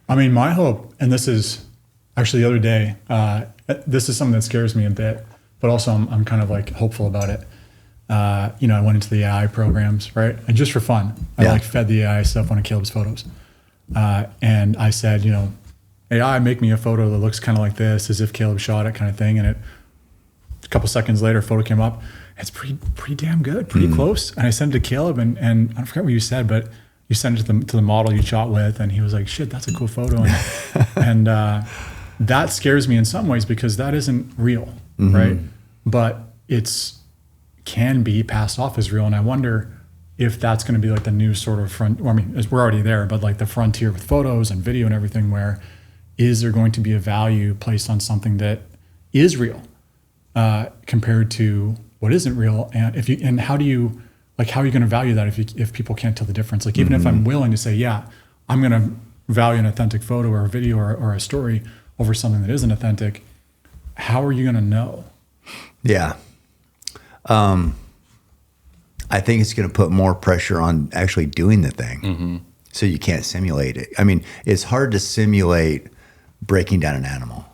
I mean, my hope, and this is actually the other day, this is something that scares me a bit, but also I'm kind of like hopeful about it. I went into the AI programs, right? And just for fun, I fed the AI stuff one of Caleb's photos. And I said, AI, make me a photo that looks kind of like this, as if Caleb shot it, kind of thing. And a couple seconds later, a photo came up. It's pretty damn good, pretty close. And I sent it to Caleb, and I forget what you said, but you sent it to the model you shot with, and he was like, "Shit, that's a cool photo." And that scares me in some ways because that isn't real, right? But can be passed off as real, and I wonder if that's going to be like the new sort of we're already there, but like the frontier with photos and video and everything, where is there going to be a value placed on something that is real compared to what isn't real? And how are you going to value that if people can't tell the difference? Like even if I'm willing to say, yeah, I'm going to value an authentic photo or a video or a story over something that isn't authentic, how are you going to know? Yeah. I think it's going to put more pressure on actually doing the thing. So you can't simulate it. I mean, it's hard to simulate breaking down an animal.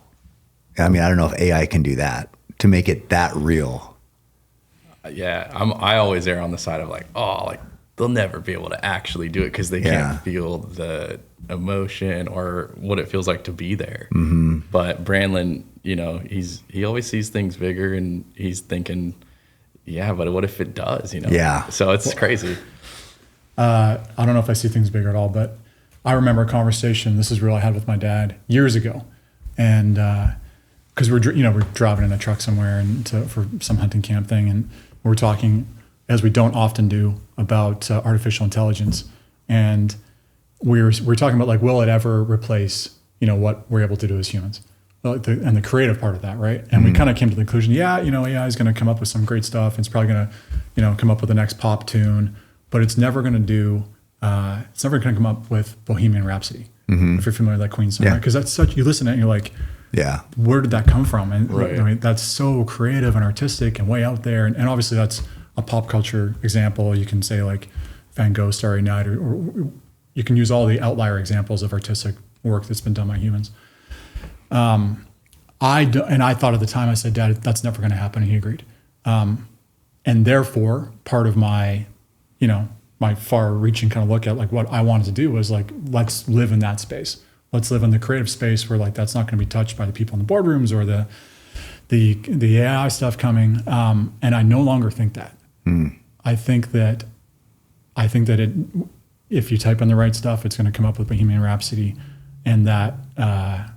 I mean, I don't know if AI can do that to make it that real. Yeah, I always err on the side of they'll never be able to actually do it because they can't feel the emotion or what it feels like to be there. But Branlin, he always sees things bigger, and he's thinking, yeah, but what if it does? Yeah. So it's crazy. I don't know if I see things bigger at all, but I remember a conversation. This is real. I had with my dad years ago, and because we're driving in a truck somewhere for some hunting camp thing, and we're talking, as we don't often do, about artificial intelligence, and we're talking about will it ever replace what we're able to do as humans, and the creative part of that, right? And we kind of came to the conclusion, AI is going to come up with some great stuff. It's probably going to come up with the next pop tune, but it's never going to do. It's never going to come up with Bohemian Rhapsody, if you're familiar with that Queen song, right? Because that's you listen to it and you're like, yeah, where did that come from? And I mean, that's so creative and artistic and way out there. And obviously that's a pop culture example. You can say like Van Gogh, Starry Night, or you can use all the outlier examples of artistic work that's been done by humans. I thought at the time, I said, Dad, that's never going to happen. And he agreed. And therefore part of my, my far reaching kind of look at what I wanted to do was let's live in that space. Let's live in the creative space where that's not going to be touched by the people in the boardrooms or the AI stuff coming. And I no longer think that. I think that if you type in the right stuff, it's going to come up with Bohemian Rhapsody, and that, I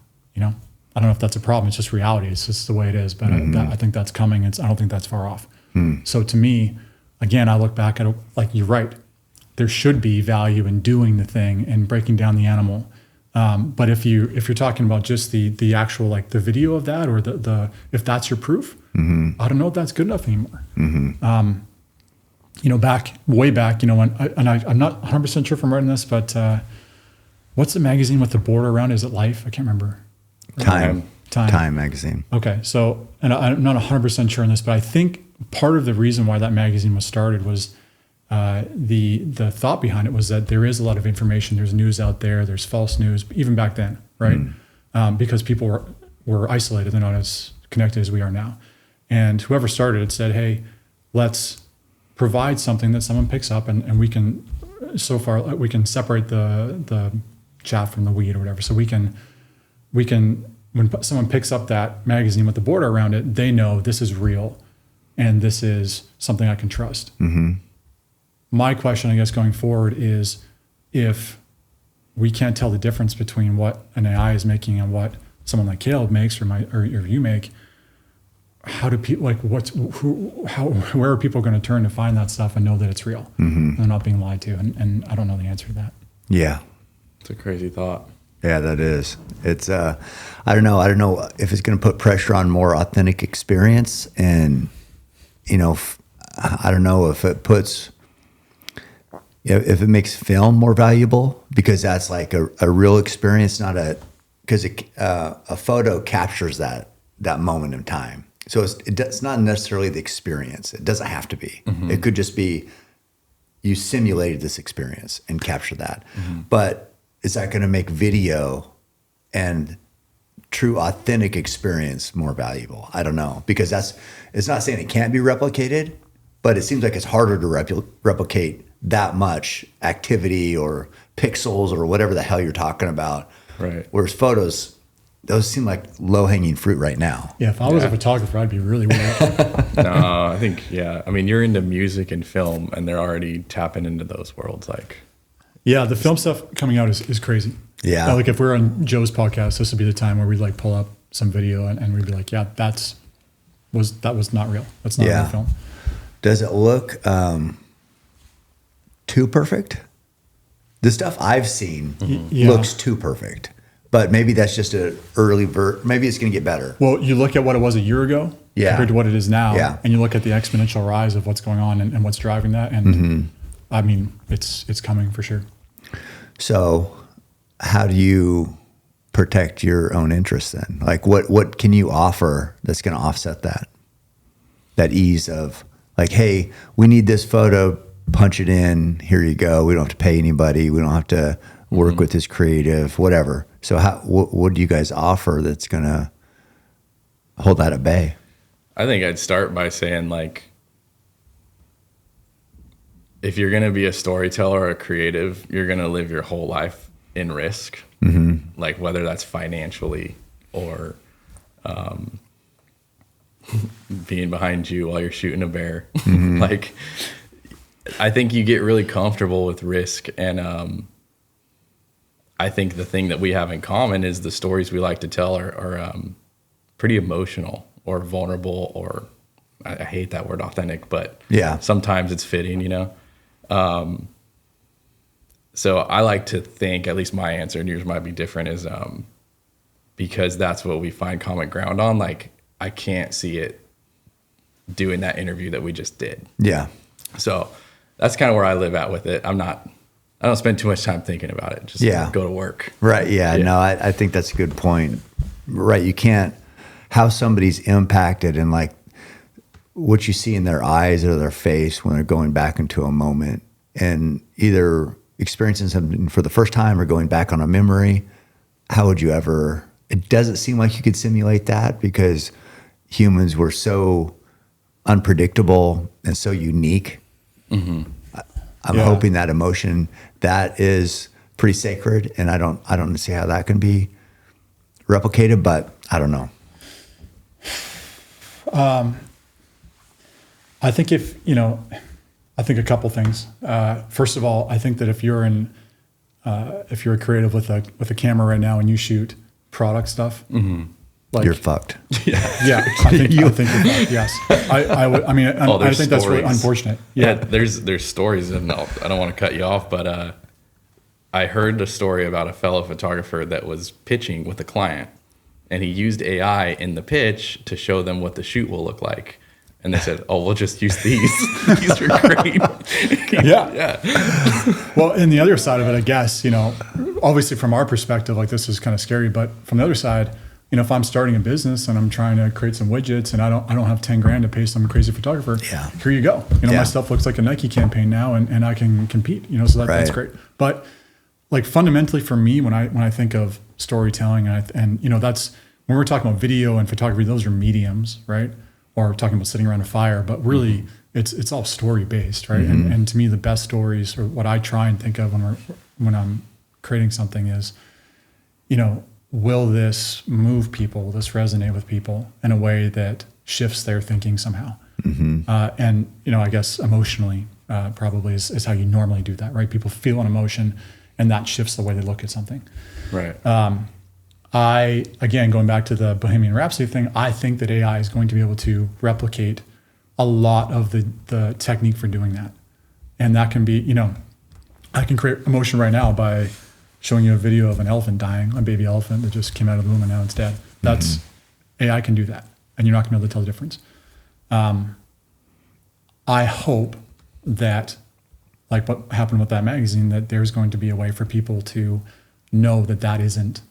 don't know if that's a problem. It's just reality. It's just the way it is. But I think that's coming. I don't think that's far off. So to me, again, I look back at it you're right. There should be value in doing the thing and breaking down the animal. But if you're talking about just the actual the video of that, or the if that's your proof, I don't know if that's good enough anymore. Way back, when I'm not 100% sure if I'm right on this, but what's the magazine with the border around? Is it Life? I can't remember. Time magazine. Okay, so, and I'm not 100% sure on this, but I think part of the reason why that magazine was started was the thought behind it was that there is a lot of information. There's news out there. There's false news, even back then, right? Because people were isolated. They're not as connected as we are now. And whoever started it said, hey, let's provide something that someone picks up, and we can separate the chaff from the weed or whatever. So we can when someone picks up that magazine with the border around it, they know this is real and this is something I can trust. My question, I guess, going forward is, if we can't tell the difference between what an AI is making and what someone like Caleb makes or you make, how do people where are people going to turn to find that stuff and know that it's real and they're not being lied to? And I don't know the answer to that. Yeah, it's a crazy thought. Yeah, that is. It's I don't know if it's going to put pressure on more authentic experience, and I don't know if it puts, if it makes film more valuable, because that's like a real experience, because a photo captures that moment in time. So it's not necessarily the experience. It doesn't have to be. Mm-hmm. It could just be you simulated this experience and captured that. Mm-hmm. But is that going to make video and true authentic experience more valuable? I don't know, because it's not saying it can't be replicated, but it seems like it's harder to replicate that much activity or pixels or whatever the hell you're talking about. Right. Whereas photos, those seem like low-hanging fruit right now. Yeah, if I was a photographer, I'd be really weird. No, I think, I mean, you're into music and film, and they're already tapping into those worlds. Like, yeah, the film stuff coming out is crazy. Yeah. Like if we're on Joe's podcast, this would be the time where we'd like pull up some video and we'd be like, yeah, that was not real. That's not real film. Does it look too perfect? The stuff I've seen looks too perfect, but maybe that's just an early maybe it's going to get better. Well, you look at what it was a year ago compared to what it is now, and you look at the exponential rise of what's going on and what's driving that. And I mean, it's coming for sure. So how do you protect your own interests then? Like what can you offer that's going to offset that ease of like, hey, we need this photo, punch it in, here you go. We don't have to pay anybody. We don't have to work with this creative, whatever. So what do you guys offer that's going to hold that at bay? I think I'd start by saying, like, if you're going to be a storyteller or a creative, you're going to live your whole life in risk, like whether that's financially or being behind you while you're shooting a bear. Like, I think you get really comfortable with risk. And I think the thing that we have in common is the stories we like to tell are pretty emotional or vulnerable, or I hate that word authentic, but sometimes it's fitting, you know? So I like to think, at least my answer, and yours might be different, is because that's what we find common ground on. Like, I can't see it doing that interview that we just did. Yeah. So that's kind of where I live at with it. I don't spend too much time thinking about it. Just go to work. Right. Yeah. No, I think that's a good point. Right. You can't, how somebody's impacted and like what you see in their eyes or their face when they're going back into a moment and either experiencing something for the first time or going back on a memory. How would you ever, it doesn't seem like you could simulate that because humans were so unpredictable and so unique. I'm hoping that emotion that is pretty sacred, and I don't see how that can be replicated, but I don't know. I think I think a couple things. First of all, I think that if you're a creative with a camera right now and you shoot product stuff, like, you're fucked. Yeah, I think you're fucked. Yes, I think that's really unfortunate. Yeah, there's stories, and I don't want to cut you off, but I heard a story about a fellow photographer that was pitching with a client, and he used AI in the pitch to show them what the shoot will look like. And they said, "Oh, we'll just use these. These are great." Yeah. Well, and the other side of it, I guess, obviously from our perspective, like this is kind of scary, but from the other side, if I'm starting a business and I'm trying to create some widgets and I don't have 10 grand to pay some crazy photographer, here you go. My stuff looks like a Nike campaign now, and I can compete. So that's great. But like fundamentally for me, when I think of storytelling, and that's when we're talking about video and photography, those are mediums, right? Or talking about sitting around a fire, but really it's all story based, right? And to me, the best stories, or what I try and think of when I'm creating something, is, will this move people? Will this resonate with people in a way that shifts their thinking somehow? And I guess emotionally probably is how you normally do that, right? People feel an emotion, and that shifts the way they look at something. Right. Again, going back to the Bohemian Rhapsody thing, I think that AI is going to be able to replicate a lot of the technique for doing that. And that can be, I can create emotion right now by showing you a video of an elephant dying, a baby elephant that just came out of the womb and now it's dead. That's, AI can do that, and you're not going to be able to tell the difference. I hope that, like what happened with that magazine, that there's going to be a way for people to know that isn't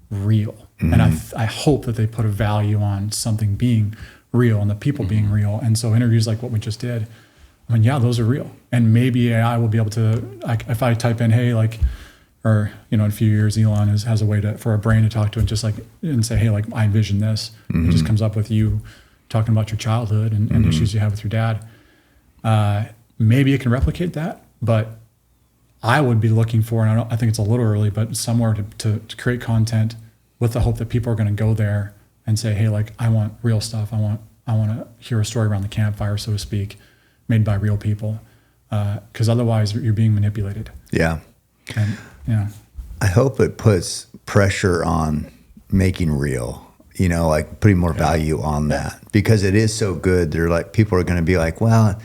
real. And I hope that they put a value on something being real and the people being real. And so interviews like what we just did, those are real. And maybe AI will be able to, like, if I type in, hey, like, or, in a few years, Elon has a way for a brain to talk to it and say, hey, like I envision this. It just comes up with you talking about your childhood and issues you have with your dad. Maybe it can replicate that, but I would be looking for, and I think it's a little early, but somewhere to create content with the hope that people are going to go there and say, hey, like I want real stuff. I want to hear a story around the campfire, so to speak, made by real people. Because otherwise you're being manipulated. Yeah. And, I hope it puts pressure on making real, like putting more value on that, because it is so good. They're like, people are going to be like, well,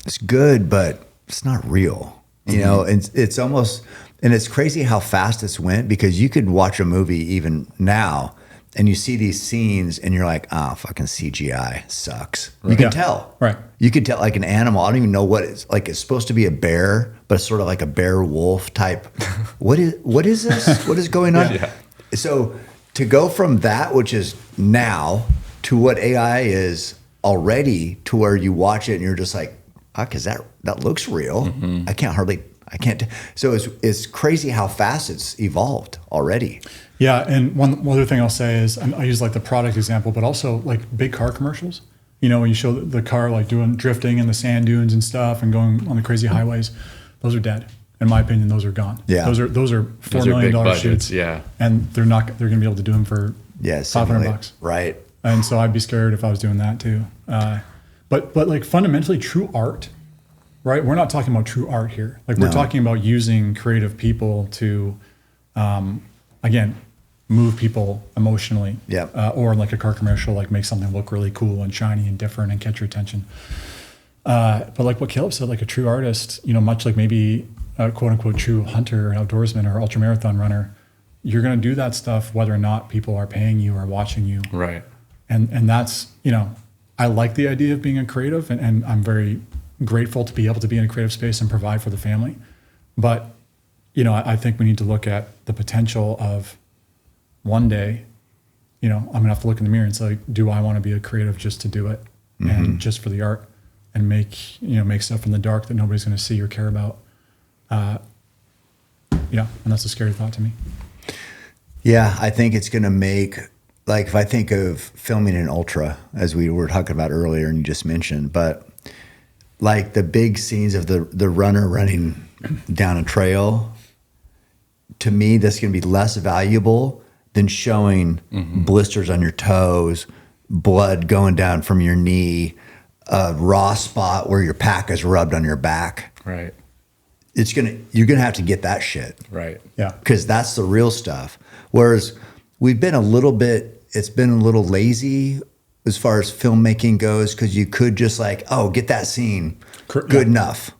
it's good, but it's not real, and it's almost, and it's crazy how fast this went, because you could watch a movie even now and you see these scenes and you're like, fucking CGI sucks. Right. You can tell. Right. You can tell, like an animal. I don't even know what it's like. It's supposed to be a bear, but it's sort of like a bear wolf type. What is this? What is going on? Yeah. So to go from that, which is now, to what AI is already, to where you watch it and you're just like, because that looks real. I can't. So it's crazy how fast it's evolved already. Yeah, and one other thing I'll say is, I use like the product example, but also like big car commercials. When you show the car like doing drifting in the sand dunes and stuff and going on the crazy highways, those are dead. In my opinion, those are gone. Yeah, those are $4 million shoots. Yeah, and they're going to be able to do them for $500. Right. And so I'd be scared if I was doing that too. But like fundamentally, true art, right? We're not talking about true art here. Like we're talking about using creative people to, again, move people emotionally. Yeah. Or like a car commercial, like make something look really cool and shiny and different and catch your attention. But like what Caleb said, like a true artist, much like maybe a quote unquote true hunter or outdoorsman or ultramarathon runner, you're going to do that stuff whether or not people are paying you or watching you. Right. And that's, I like the idea of being a creative, and I'm very grateful to be able to be in a creative space and provide for the family. But, I think we need to look at the potential of one day, I'm going to have to look in the mirror and say, do I want to be a creative just to do it and just for the art and make stuff in the dark that nobody's going to see or care about? And that's a scary thought to me. Yeah, I think it's going to make, like, if I think of filming an ultra, as we were talking about earlier and you just mentioned, but like the big scenes of the runner running down a trail, to me, that's going to be less valuable than showing blisters on your toes, blood going down from your knee, a raw spot where your pack is rubbed on your back. Right. You're gonna have to get that shit. Right. Yeah. Because that's the real stuff. Whereas it's been a little lazy as far as filmmaking goes, because you could just like, get that scene good enough.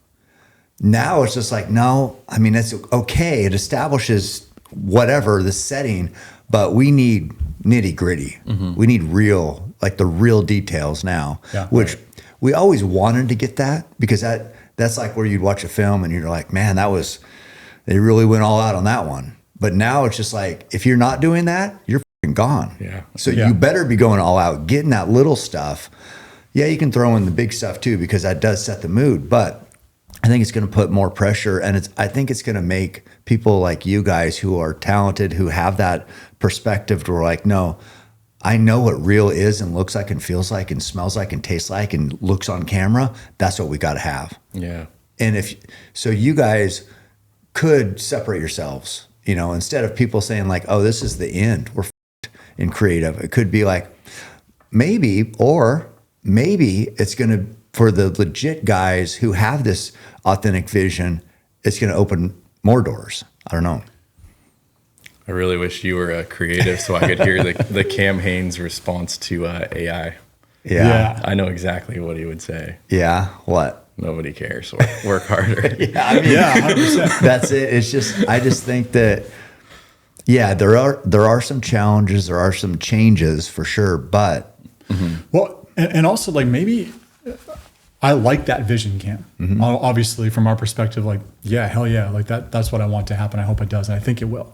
Now it's just like, no, I mean, it's okay. It establishes whatever the setting, but we need nitty gritty. We need real, like the real details now, which we always wanted to get that, because that's like where you'd watch a film and you're like, man, they really went all out on that one. But now it's just like, if you're not doing that, you're fucking gone. Yeah. So you better be going all out, getting that little stuff. Yeah, you can throw in the big stuff too, because that does set the mood. But I think it's going to put more pressure, and I think it's going to make people like you guys who are talented, who have that perspective, to where like, no, I know what real is and looks like and feels like and smells like and tastes like and looks on camera. That's what we got to have. Yeah. And so you guys could separate yourselves, instead of people saying like, oh, this is the end, we're in creative. It could be like, maybe it's going to, for the legit guys who have this authentic vision, it's going to open more doors. I don't know. I really wish you were a creative so I could hear the Cam Hanes response to AI. Yeah. I know exactly what he would say. Yeah. What? Nobody cares. Work harder. Yeah. I mean, 100%. That's it. It's just, I just think that, there are some challenges, there are some changes for sure, but. Well, and also like maybe I like that vision, Cam. Obviously from our perspective, like, yeah, hell yeah. Like that's what I want to happen. I hope it does. And I think it will.